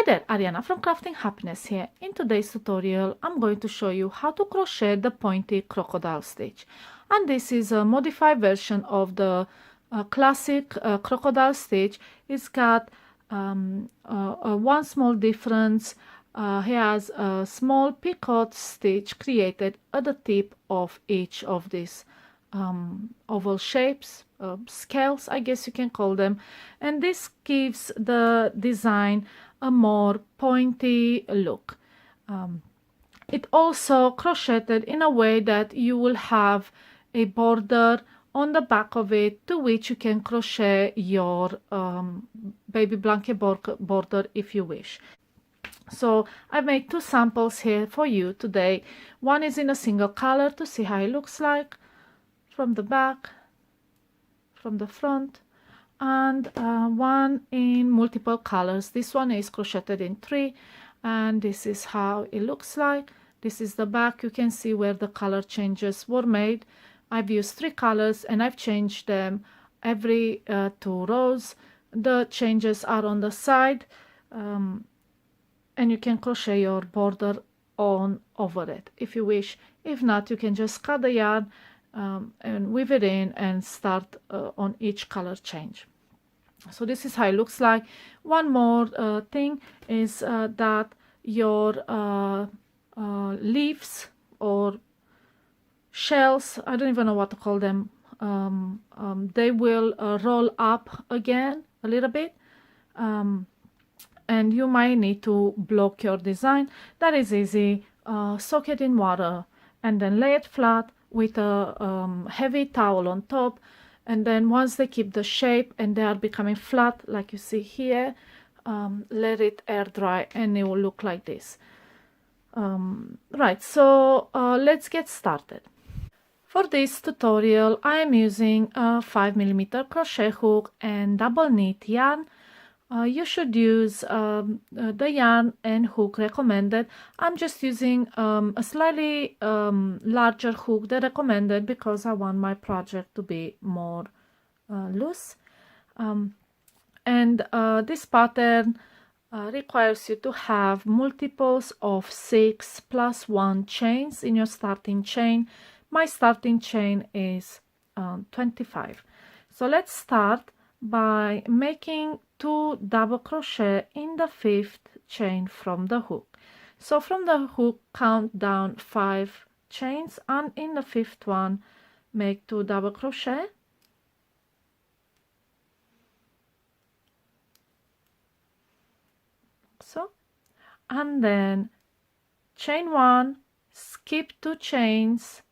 there, Ariana from Crafting Happiness here. In today's tutorial, I'm going to show you how to crochet the Pointy Crocodile Stitch. And this is a modified version of the classic crocodile stitch. It's got one small difference. He has a small picot stitch created at the tip of each of these oval shapes, scales, I guess you can call them, and this gives the design a more pointy look. It also crocheted in a way that you will have a border on the back of it to which you can crochet your baby blanket border if you wish. So I made two samples here for you today. One is in a single color to see how it looks like from the back, from the front, and one in multiple colors. This one is crocheted in 3, and this is how it looks like. This is the back. You can see where the color changes were made. I've used 3 colors and I've changed them every 2 rows. The changes are on the side, and you can crochet your border on over it if you wish. If not, you can just cut the yarn and weave it in and start on each color change. So this is how it looks like. One more thing is that your leaves or shells, I don't even know what to call them, they will roll up again a little bit, and you might need to block your design. That is easy. Soak it in water and then lay it flat with a heavy towel on top, and then once they keep the shape and they are becoming flat like you see here, let it air dry and it will look like this. Right, so let's get started. For this tutorial I am using a 5mm crochet hook and double knit yarn. You should use the yarn and hook recommended. I'm just using a slightly larger hook than recommended because I want my project to be more loose. And this pattern requires you to have multiples of 6 plus 1 chains in your starting chain. My starting chain is 25. So let's start by making 2 double crochet in the 5th chain from the hook. So from the hook count down 5 chains, and in the 5th one make 2 double crochet, so, and then chain 1, skip 2 chains,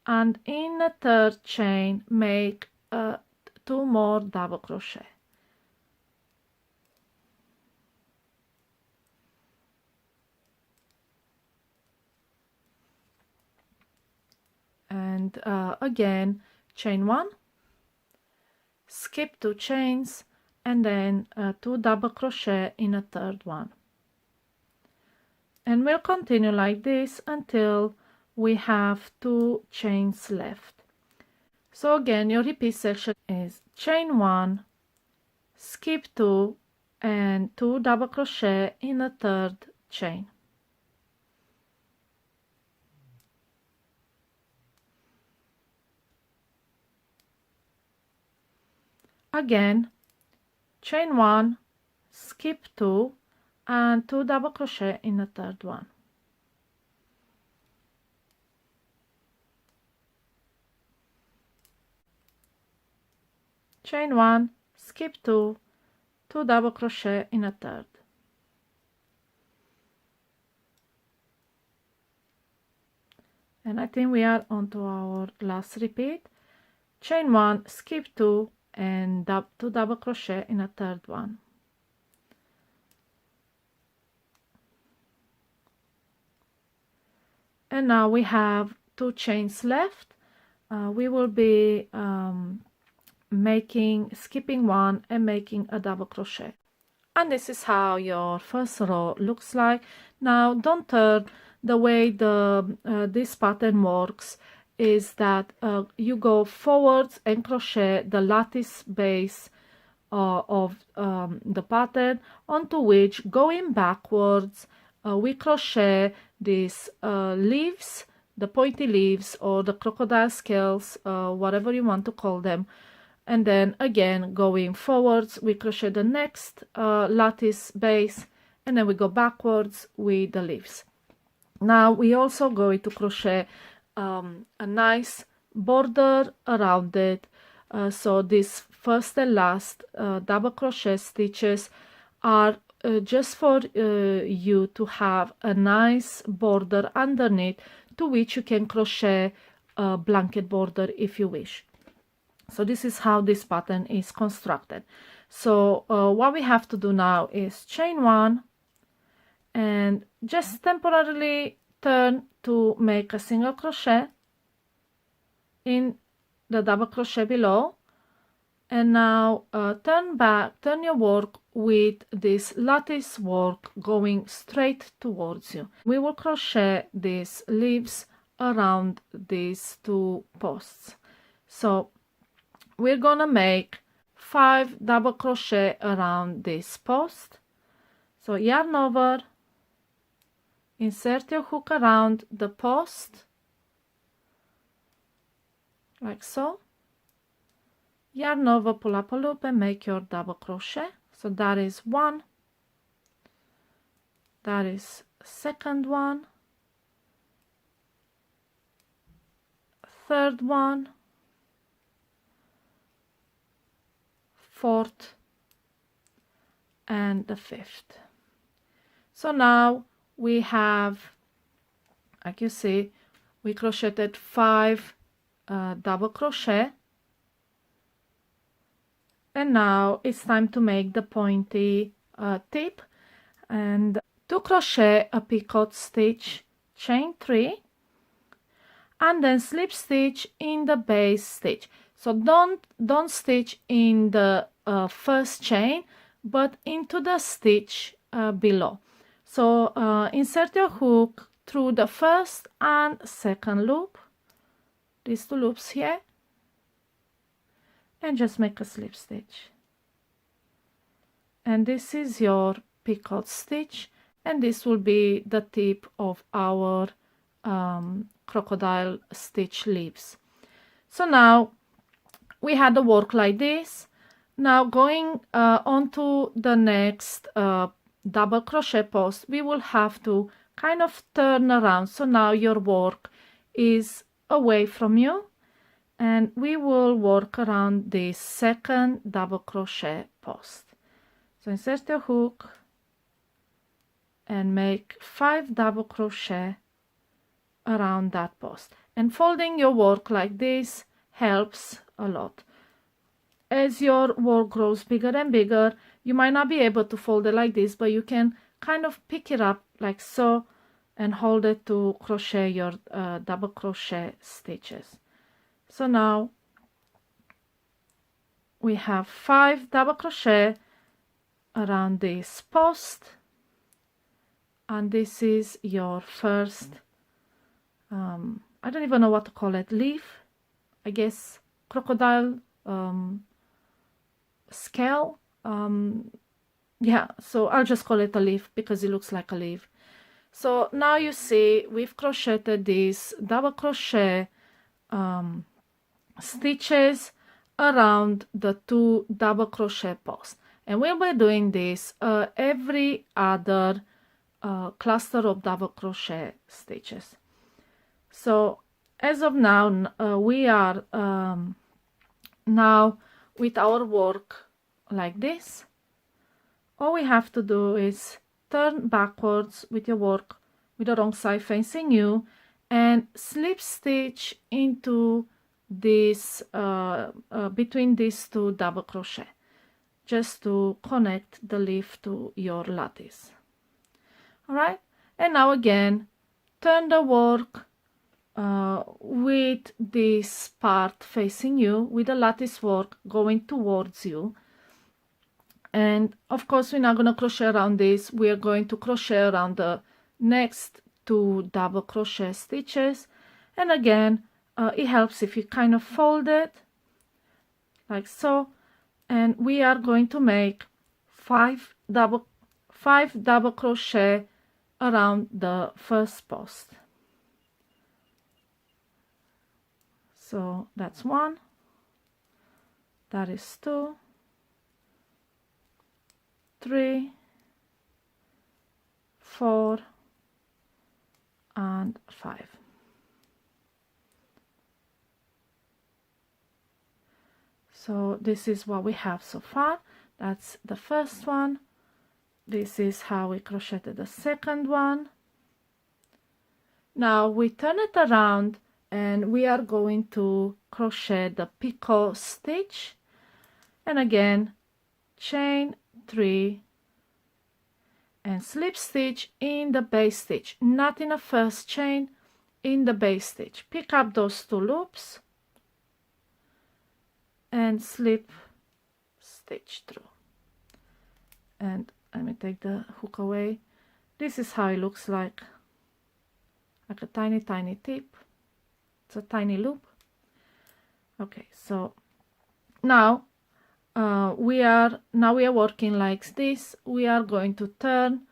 and in the 3rd chain make 2 more double crochet. And again chain 1, skip 2 chains, and then 2 double crochet in a 3rd one, and we'll continue like this until we have 2 chains left. So again, your repeat section is chain 1, skip 2, and 2 double crochet in a 3rd chain. Again, chain 1, skip 2, and 2 double crochet in the 3rd one. Chain 1, skip 2, 2 double crochet in a 3rd. And I think we are on to our last repeat. Chain 1, skip 2, and 2 double crochet in a 3rd one. And now we have 2 chains left. We will be skipping 1 and making a double crochet. And this is how your first row looks like. Now don't turn. The way this pattern works is that you go forwards and crochet the lattice base of the pattern, onto which, going backwards, we crochet these leaves, the pointy leaves or the crocodile scales, whatever you want to call them. And then again, going forwards, we crochet the next lattice base, and then we go backwards with the leaves. Now we also going to crochet a nice border around it. So this first and last double crochet stitches are just for you to have a nice border underneath, to which you can crochet a blanket border if you wish. So this is how this pattern is constructed. So what we have to do now is chain one and just temporarily turn to make a single crochet in the double crochet below, and now turn your work with this lattice work going straight towards you. We will crochet these leaves around these two posts. So we're gonna make 5 double crochet around this post. So yarn over, insert your hook around the post like so, yarn over, pull up a loop and make your double crochet. So that is one, that is second one, third one, fourth, and the fifth. So now we have, like you see, we crocheted 5 double crochet, and now it's time to make the pointy tip. And to crochet a picot stitch, chain 3 and then slip stitch in the base stitch. So don't stitch in the first chain, but into the stitch below. So insert your hook through the first and second loop, these 2 loops here, and just make a slip stitch. And this is your picot stitch, and this will be the tip of our crocodile stitch leaves. So now we had the work like this. Now going on to the next double crochet post, we will have to kind of turn around. So now your work is away from you, and we will work around the second double crochet post. So insert your hook and make 5 double crochet around that post, and folding your work like this helps a lot. As your work grows bigger and bigger, you might not be able to fold it like this, but you can kind of pick it up like so and hold it to crochet your double crochet stitches. So now we have 5 double crochet around this post, and this is your first I don't even know what to call it, leaf, I guess, crocodile scale. Yeah, so I'll just call it a leaf because it looks like a leaf. So now you see we've crocheted these double crochet stitches around the 2 double crochet posts, and we'll be doing this every other cluster of double crochet stitches. So as of now, we are now with our work like this. All we have to do is turn backwards with your work with the wrong side facing you and slip stitch into this between these 2 double crochet, just to connect the leaf to your lattice. All right, and now again turn the work with this part facing you, with the lattice work going towards you. And of course we're not going to crochet around this, we are going to crochet around the next 2 double crochet stitches. And again, it helps if you kind of fold it like so, and we are going to make five double crochet around the first post. So that's 1, that is 2, 3, 4, and 5. So this is what we have so far. That's the first one. This is how we crocheted the second one. Now we turn it around and we are going to crochet the picot stitch, and again chain 3 and slip stitch in the base stitch, not in the first chain, in the base stitch. Pick up those 2 loops and slip stitch through. And let me take the hook away. This is how it looks like a tiny tip. It's a tiny loop. Okay, so now we are working like this. We are going to turn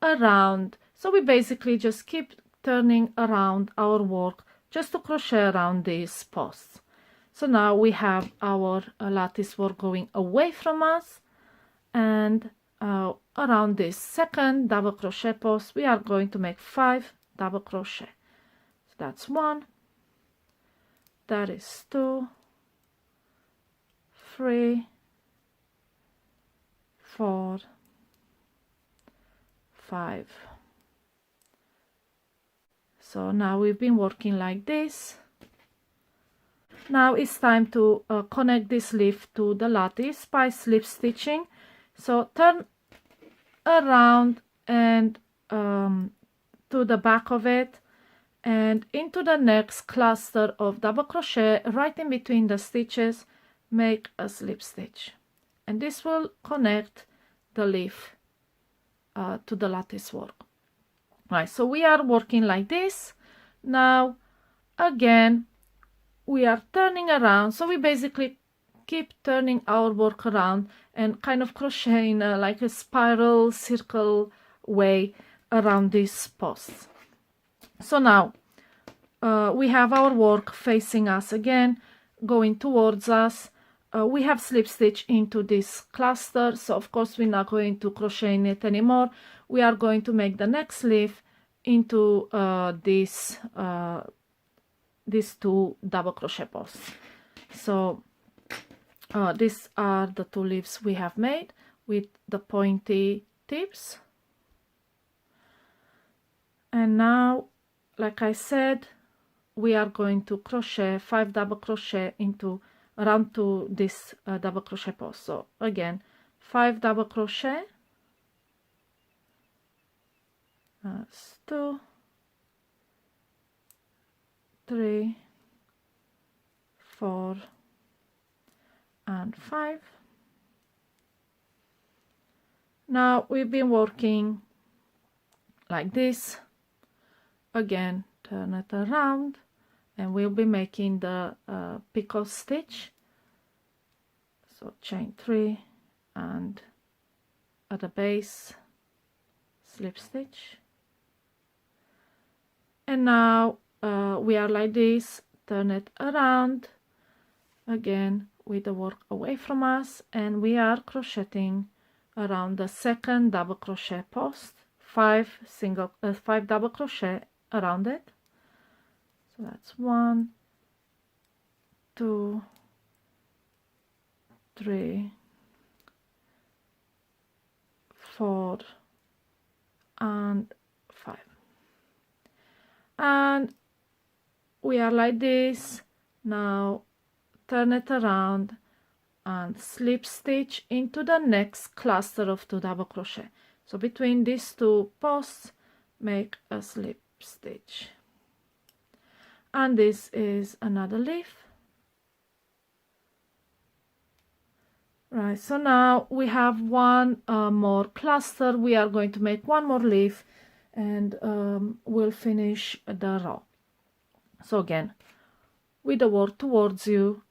around. So we basically just keep turning around our work just to crochet around these posts. So now we have our lattice work going away from us, and around this second double crochet post we are going to make 5 double crochet. So that's 1, that is 2, 3, 4, 5. So now we've been working like this. Now it's time to connect this leaf to the lattice by slip stitching. So turn around and to the back of it and into the next cluster of double crochet right in between the stitches, make a slip stitch, and this will connect the leaf to the lattice work. Right, so we are working like this. Now again we are turning around, so we basically keep turning our work around and kind of crocheting like a spiral circle way around these posts. So now we have our work facing us again, going towards us. We have slip stitch into this cluster, so of course we're not going to crochet in it anymore. We are going to make the next leaf into these 2 double crochet posts. So these are the 2 leaves we have made with the pointy tips. And now, like I said, we are going to crochet 5 double crochet into around to this double crochet post. So again, 5 double crochet, that's 2, 3, 4, and 5. Now we've been working like this. Again, turn it around and we'll be making the picot stitch. So chain 3 and at the base slip stitch, and now we are like this. Turn it around again with the work away from us, and we are crocheting around the second double crochet post, 5 double crochet around it. So that's 1, 2, 3, 4, and 5. And we are like this. Now turn it around and slip stitch into the next cluster of 2 double crochet. So between these 2 posts, make a slip stitch. And this is another leaf. Right, so now we have one more cluster. We are going to make one more leaf and we'll finish the row. So again, with the work towards you,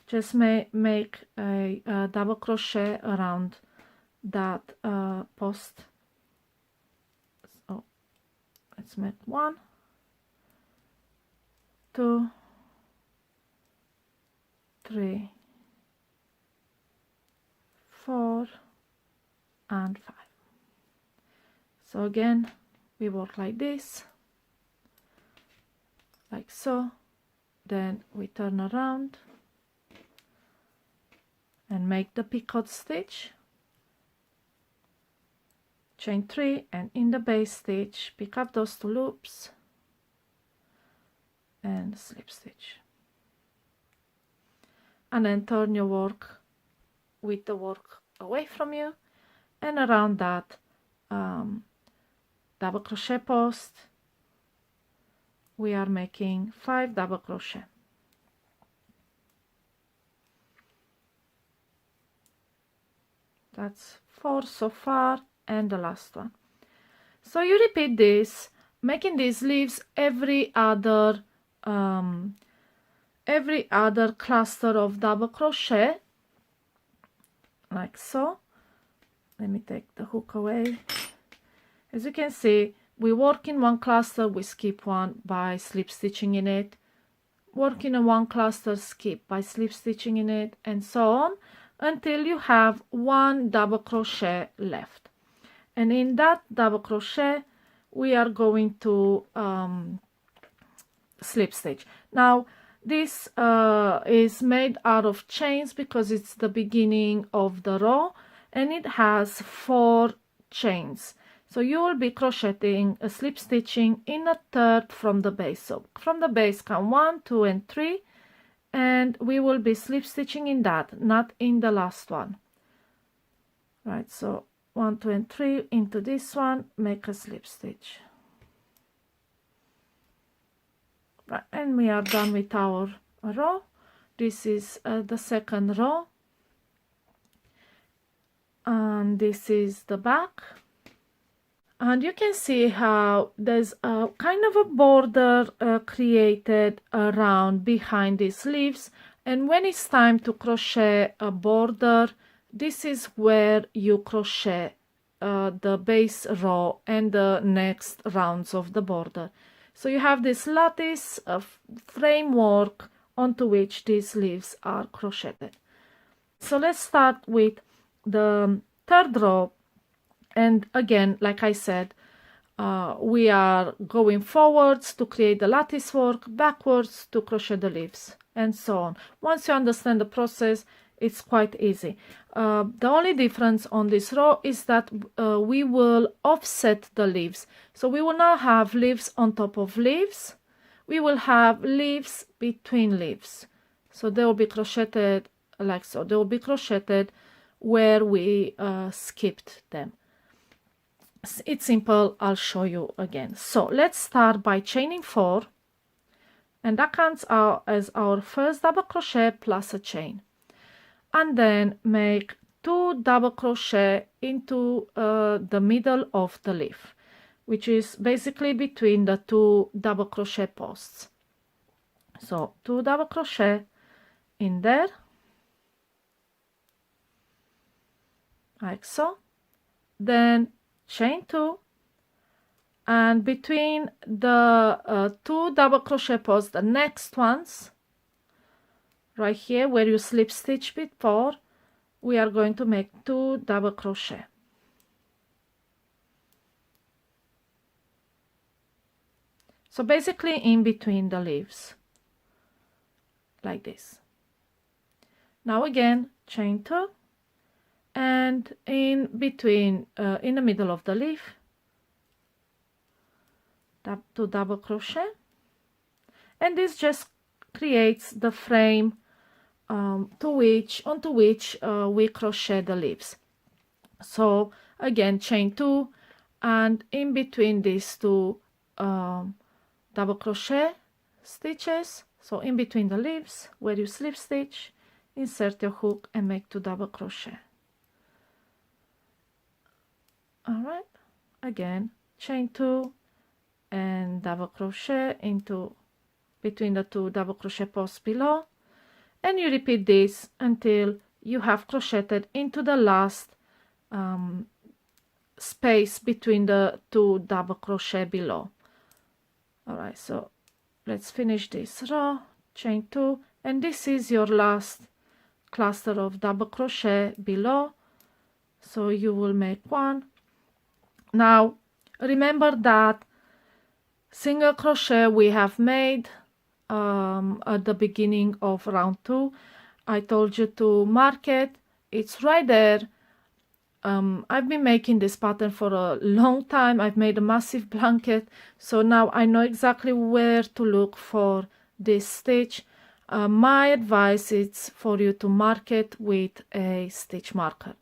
just make a double crochet around that post. So let's make 1, 2, 3, 4 and 5. So again we work like this, like so, then we turn around and make the picot stitch, chain 3, and in the base stitch pick up those 2 loops and slip stitch, and then turn your work with the work away from you, and around that double crochet post we are making 5 double crochet. That's 4 so far, and the last one. So you repeat this, making these leaves every other cluster of double crochet, like so. Let me take the hook away. As you can see, we work in one cluster, we skip one by slip stitching in it, work in one cluster, skip by slip stitching in it, and so on until you have 1 double crochet left. And in that double crochet we are going to slip stitch. Now this is made out of chains because it's the beginning of the row, and it has 4 chains. So you will be crocheting a slip stitching in a third from the base. So from the base count 1, 2 and 3, and we will be slip stitching in that, not in the last one. Right, so 1, 2 and 3 into this one, make a slip stitch. Right, and we are done with our row. This is the second row, and this is the back. And you can see how there's a kind of a border created around behind these leaves, and when it's time to crochet a border, this is where you crochet the base row and the next rounds of the border. So you have this lattice framework onto which these leaves are crocheted. So let's start with the third row. And again, like I said, we are going forwards to create the lattice work, backwards to crochet the leaves, and so on. Once you understand the process, it's quite easy. The only difference on this row is that we will offset the leaves. So we will not have leaves on top of leaves. We will have leaves between leaves. So they will be crocheted like so. They will be crocheted where we skipped them. It's simple, I'll show you again. So let's start by chaining 4, and that counts out as our first double crochet plus a chain, and then make 2 double crochet into the middle of the leaf, which is basically between the 2 double crochet posts. So 2 double crochet in there, like so, then chain 2, and between the 2 double crochet posts, the next ones right here where you slip stitch before, we are going to make 2 double crochet. So basically in between the leaves, like this. Now again, chain 2, and in between, in the middle of the leaf, 2 double crochet, and this just creates the frame onto which we crochet the leaves. So again, chain 2, and in between these 2 double crochet stitches, so in between the leaves where you slip stitch, insert your hook and make 2 double crochet. All right, again, chain 2 and double crochet into between the 2 double crochet posts below, and you repeat this until you have crocheted into the last space between the two double crochet below. All right, so let's finish this row, chain 2, and this is your last cluster of double crochet below. So you will make 1. Now remember that single crochet we have made at the beginning of round 2. I told you to mark it. It's right there. I've been making this pattern for a long time. I've made a massive blanket, so now I know exactly where to look for this stitch. My advice is for you to mark it with a stitch marker,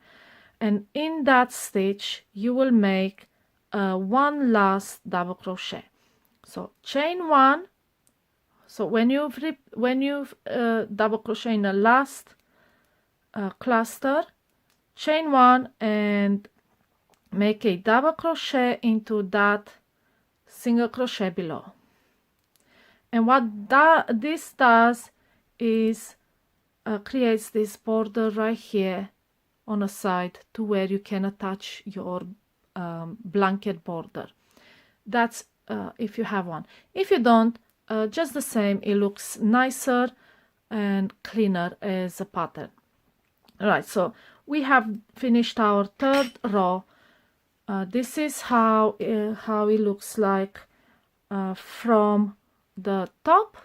and in that stitch you will make one last double crochet. So chain 1. So when you've double crochet in the last cluster, chain 1 and make a double crochet into that single crochet below. And what this does is creates this border right here on the side to where you can attach your blanket border. That's if you have one. If you don't, just the same, it looks nicer and cleaner as a pattern. All right, so we have finished our third row. This is how it looks like from the top,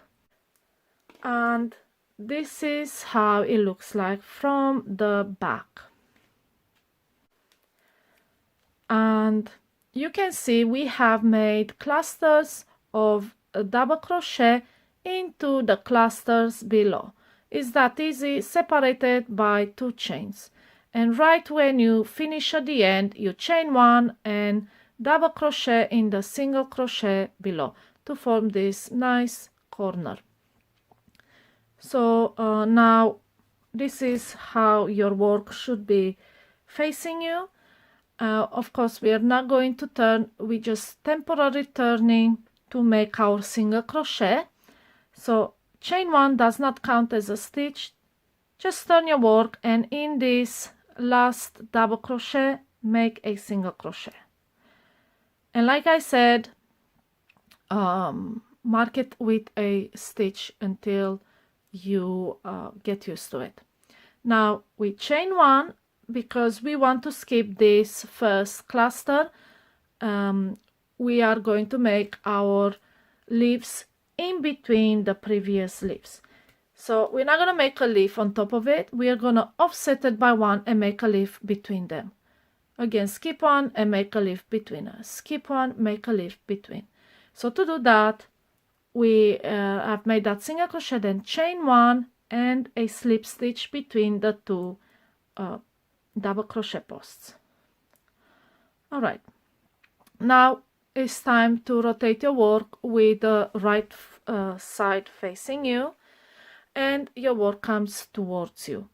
and this is how it looks like from the back. And you can see we have made clusters of double crochet into the clusters below. It's that easy, separated by 2 chains. And right when you finish at the end, you chain 1 and double crochet in the single crochet below to form this nice corner. So now this is how your work should be facing you. Of course, we are not going to turn, we just temporarily turning to make our single crochet. So chain 1 does not count as a stitch. Just turn your work, and in this last double crochet make a single crochet. And like I said, mark it with a stitch until you get used to it. Now we chain 1 because we want to skip this first cluster. We are going to make our leaves in between the previous leaves. So we're not going to make a leaf on top of it. We are going to offset it by 1 and make a leaf between them. Again, skip 1 and make a leaf between us. Skip 1, make a leaf between. So to do that, we have made that single crochet, then chain 1 and a slip stitch between the 2 double crochet posts. All right, now it's time to rotate your work with the right side facing you, and your work comes towards you.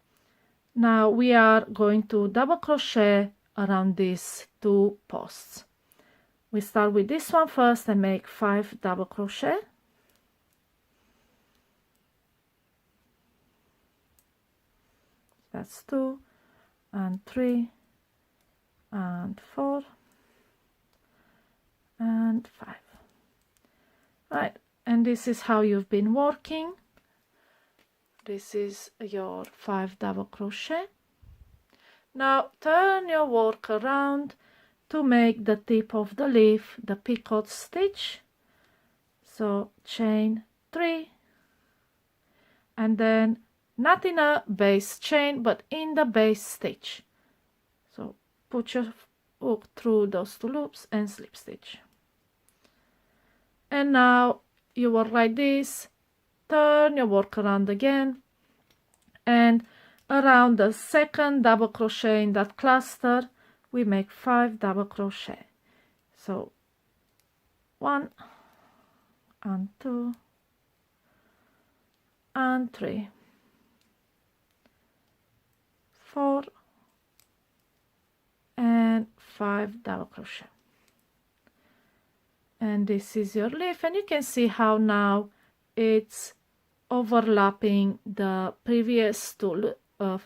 Now we are going to double crochet around these 2 posts. We start with this one first and make 5 double crochet. That's 2 and 3 and 4 and 5. Right, and this is how you've been working. This is your 5 double crochet. Now turn your work around to make the tip of the leaf the picot stitch. So chain 3 and then not in a base chain but in the base stitch. So put your hook through those 2 loops and slip stitch. And now you work like this, turn your work around again, and around the second double crochet in that cluster we make 5 double crochet. So 1 and 2 and 3, 4 and 5 double crochet. And this is your leaf, and you can see how now it's overlapping the previous two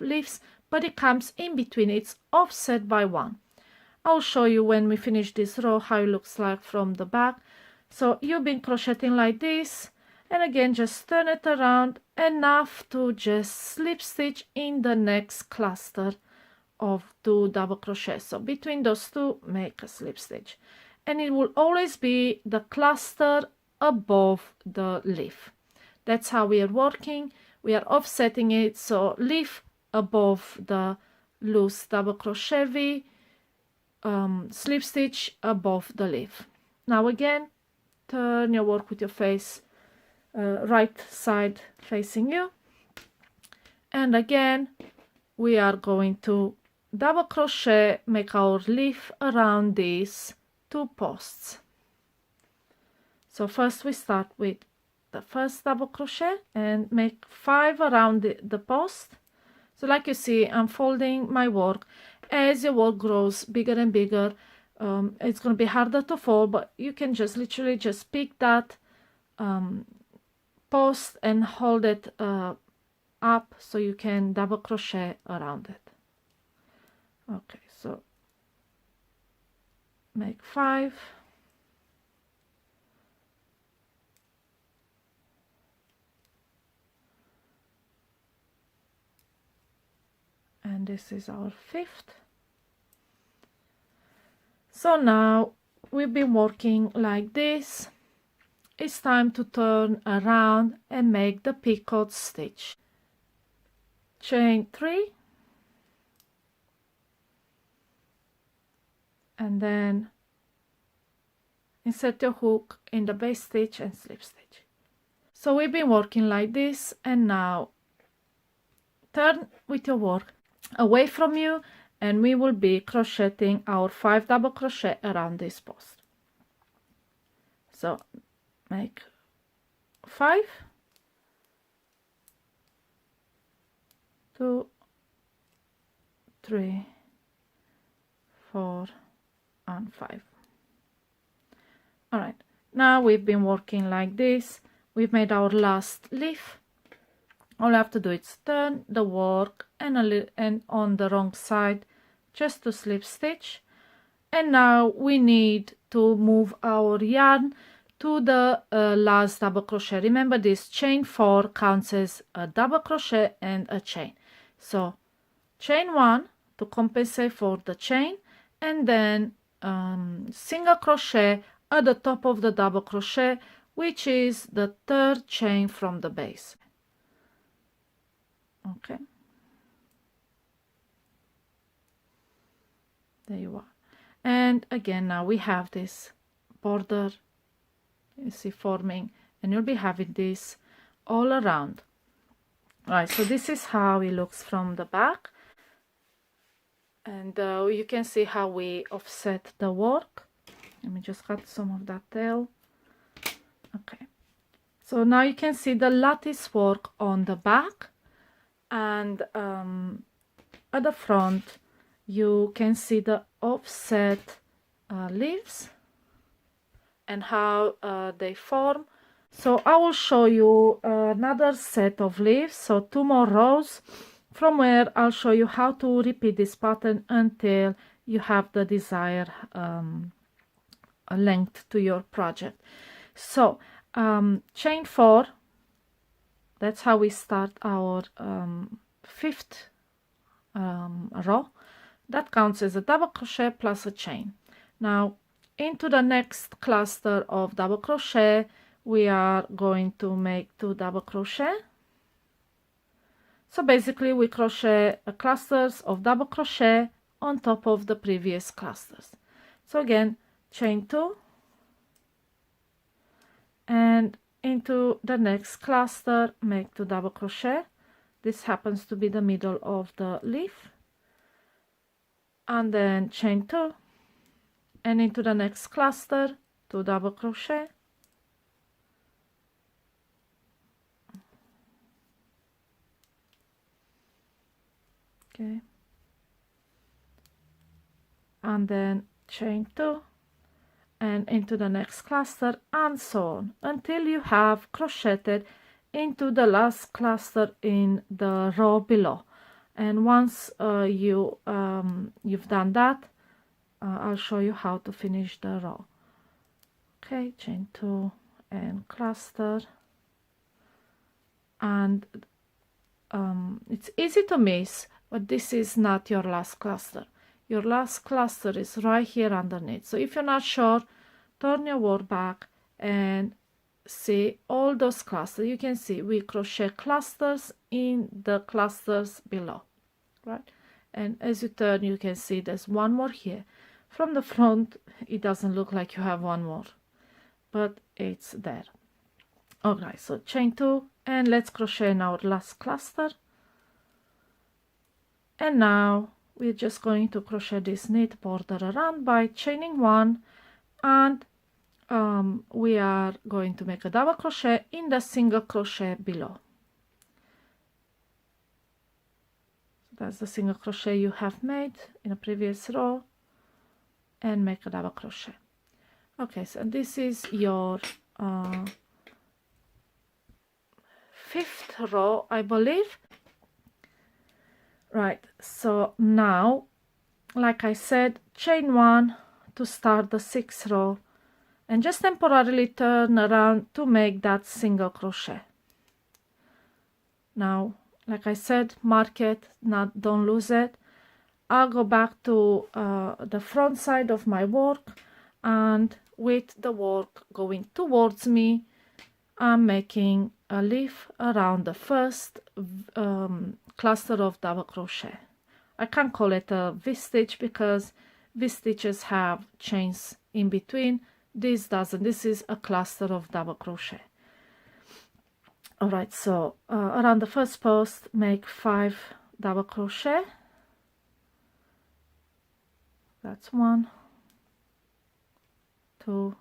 leaves, but it comes in between. It's offset by 1. I'll show you when we finish this row how it looks like from the back. So you've been crocheting like this, and again just turn it around enough to just slip stitch in the next cluster of 2 double crochet. So between those two, make a slip stitch, and it will always be the cluster above the leaf. That's how we are working. We are offsetting it, so leaf above the loose double crochet V, slip stitch above the leaf. Now again, turn your work with your face right side facing you, and again we are going to double crochet, make our leaf around these 2 posts. So first we start with the first double crochet and make 5 around the post. So like you see, I'm folding my work. As your work grows bigger and bigger, it's going to be harder to fold, but you can just literally just pick that post and hold it up so you can double crochet around it. Okay, so make 5. And this is our 5th. So now we've been working like this. It's time to turn around and make the picot stitch. Chain 3, and then insert your hook in the base stitch and slip stitch. So we've been working like this, and now turn with your work away from you, and we will be crocheting our 5 double crochet around this post. So make 5, 2, 3, 4, and 5. All right, now we've been working like this. We've made our last leaf. All you have to do is turn the work and on the wrong side just to slip stitch. And now we need to move our yarn to the last double crochet. Remember, this chain 4 counts as a double crochet and a chain. So chain 1 to compensate for the chain, and then single crochet at the top of the double crochet, which is the 3rd chain from the base. Okay, there you are. And again, now we have this border, you see, forming, and you'll be having this all around. All right, so this is how it looks from the back, and you can see how we offset the work. Let me just cut some of that tail. Okay, so now you can see the lattice work on the back, and at the front you can see the offset leaves and how they form. So I will show you another set of leaves, so 2 more rows, from where I'll show you how to repeat this pattern until you have the desired length to your project. So chain 4, that's how we start our 5th row. That counts as a double crochet plus a chain. Now into the next cluster of double crochet, we are going to make 2 double crochet. So basically we crochet clusters of double crochet on top of the previous clusters. So again, chain 2, and into the next cluster make 2 double crochet. This happens to be the middle of the leaf, and then chain 2, and into the next cluster 2 double crochet, okay, and then chain 2, and into the next cluster, and so on until you have crocheted into the last cluster in the row below. And once you've done that, I'll show you how to finish the row. Okay, chain 2 and cluster, and it's easy to miss, but this is not your last cluster. Your last cluster is right here underneath. So if you're not sure, turn your work back and see all those clusters. You can see we crochet clusters in the clusters below, right? And as you turn, you can see there's one more here. From the front, it doesn't look like you have one more, but it's there. Alright, so chain 2 and let's crochet in our last cluster. And now we're just going to crochet this knit border around by chaining 1, and we are going to make a double crochet in the single crochet below. That's the single crochet you have made in a previous row, and make a double crochet. Okay, so this is your 5th row, I believe. Right, so now, like I said, chain 1 to start the 6th row, and just temporarily turn around to make that single crochet. Now, like I said, mark it, don't lose it. I'll go back to the front side of my work, and with the work going towards me, I'm making a leaf around the first cluster of double crochet. I can't call it a V-stitch because V-stitches have chains in between. This doesn't. This is a cluster of double crochet. Alright, so around the first post, make 5 double crochet. That's 1, 2,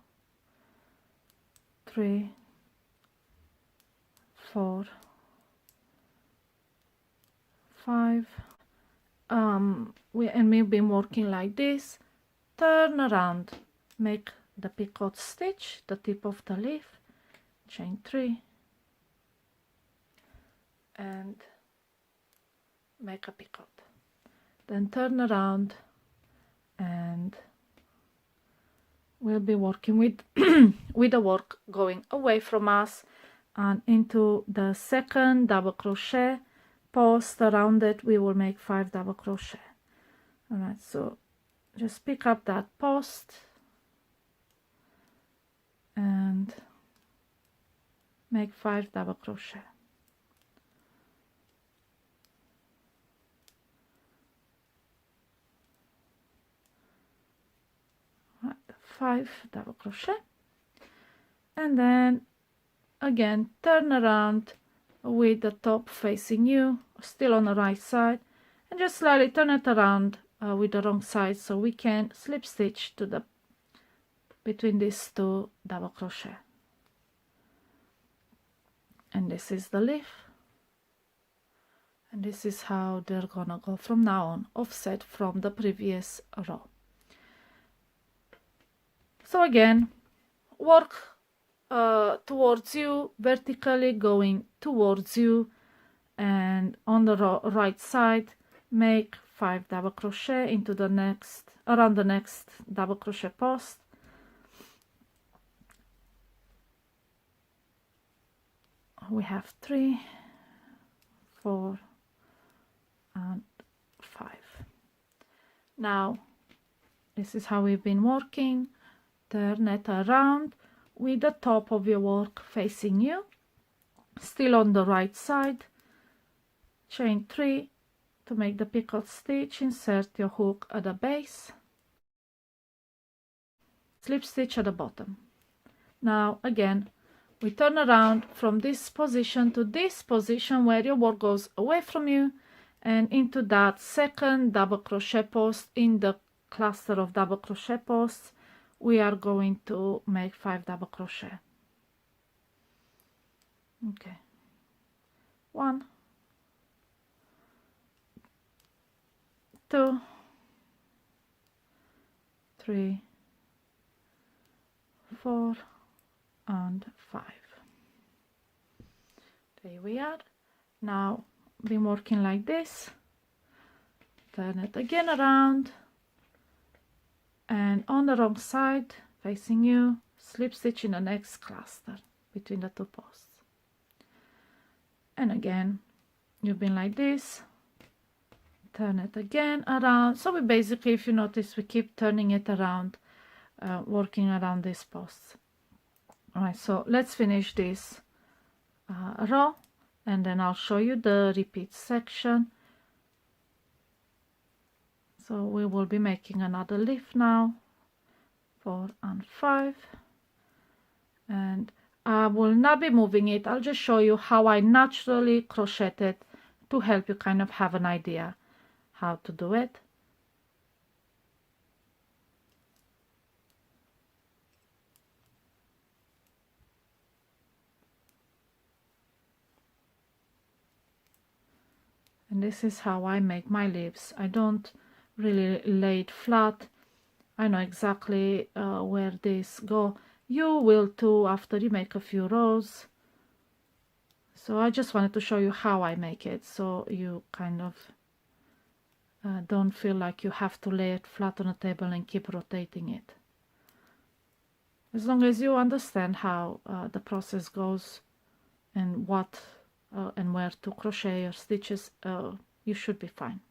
3, 4, 5. We've been working like this. Turn around, make the picot stitch, the tip of the leaf, chain 3, and make a picot. Then turn around, and we'll be working with with the work going away from us and into the second double crochet post. Around it we will make 5 double crochet. All right, so just pick up that post and make 5 double crochet. Right, 5 double crochet, and then again turn around with the top facing you, still on the right side, and just slightly turn it around with the wrong side so we can slip stitch to the between these 2 double crochet. And this is the leaf, and this is how they're gonna go from now on, offset from the previous row. So again, work towards you, vertically going towards you, and on the right side make 5 double crochet into the next, around the next double crochet post. We have 3, 4, and 5. Now this is how we've been working. Turn it around with the top of your work facing you, still on the right side, chain 3 to make the picot stitch, insert your hook at the base, slip stitch at the bottom. Now again, we turn around from this position to this position where your work goes away from you and into that second double crochet post. In the cluster of double crochet posts, we are going to make 5 double crochet. Okay, 1, 2, 3, 4, and 5. There we are. Now been working like this, turn it again around, and on the wrong side facing you, slip stitch in the next cluster between the two posts. And again, you've been like this, turn it again around. So we basically, if you notice, we keep turning it around, working around these posts. All right, so let's finish this row, and then I'll show you the repeat section. So we will be making another leaf now, 4 and 5, and I will not be moving it. I'll just show you how I naturally crocheted to help you kind of have an idea how to do it. And this is how I make my leaves. I don't really lay it flat. I know exactly where this go. You will too after you make a few rows. So I just wanted to show you how I make it, so you kind of don't feel like you have to lay it flat on a table and keep rotating it. As long as you understand how the process goes and what and where to crochet your stitches, you should be fine.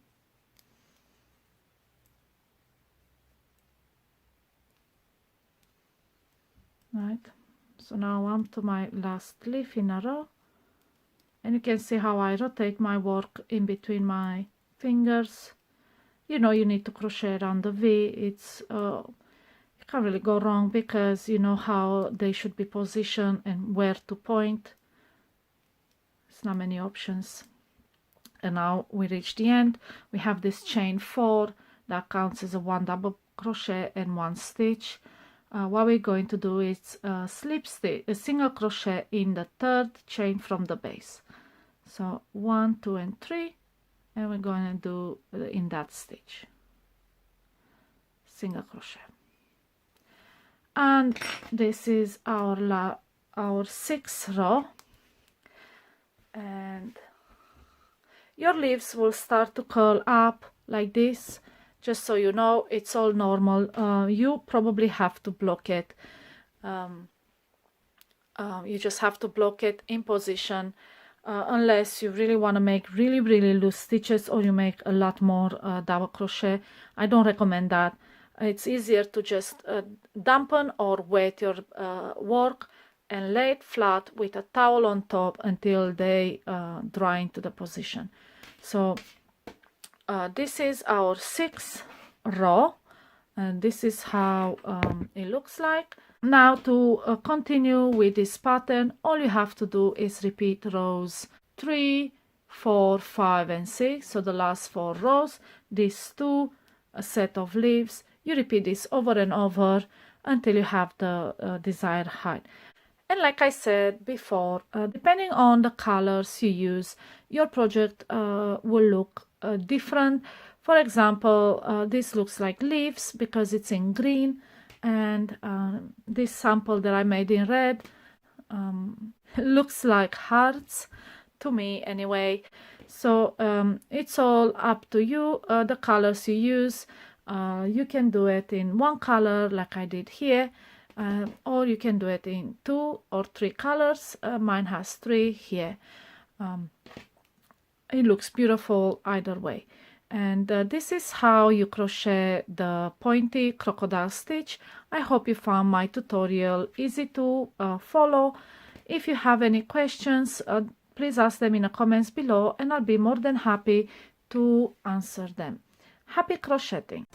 Right, so now on to my last leaf in a row, and you can see how I rotate my work in between my fingers. You know, you need to crochet around the V. It's you can't really go wrong because you know how they should be positioned and where to point. There's not many options. And now we reach the end. We have this chain 4 that counts as a 1 double crochet and 1 stitch. What we're going to do is slip stitch, a single crochet in the 3rd chain from the base. So 1, 2, and 3, and we're going to do in that stitch single crochet. And this is our 6th row, and your leaves will start to curl up like this. Just so you know, it's all normal. You probably have to block it. You just have to block it in position unless you really want to make really loose stitches, or you make a lot more double crochet. I don't recommend that. It's easier to just dampen or wet your work and lay it flat with a towel on top until they dry into the position. So this is our 6th row, and this is how it looks like. Now to continue with this pattern, all you have to do is repeat rows 3, 4, 5, and 6. So the last 4 rows, these 2 set of leaves, you repeat this over and over until you have the desired height. And like I said before, depending on the colors you use, your project will look different. For example, this looks like leaves because it's in green, and this sample that I made in red looks like hearts to me anyway. So it's all up to you, the colors you use. You can do it in one color like I did here, or you can do it in 2 or 3 colors. Mine has 3 here. It looks beautiful either way. And this is how you crochet the Pointy Crocodile Stitch. I hope you found my tutorial easy to follow. If you have any questions, please ask them in the comments below, and I'll be more than happy to answer them. Happy crocheting!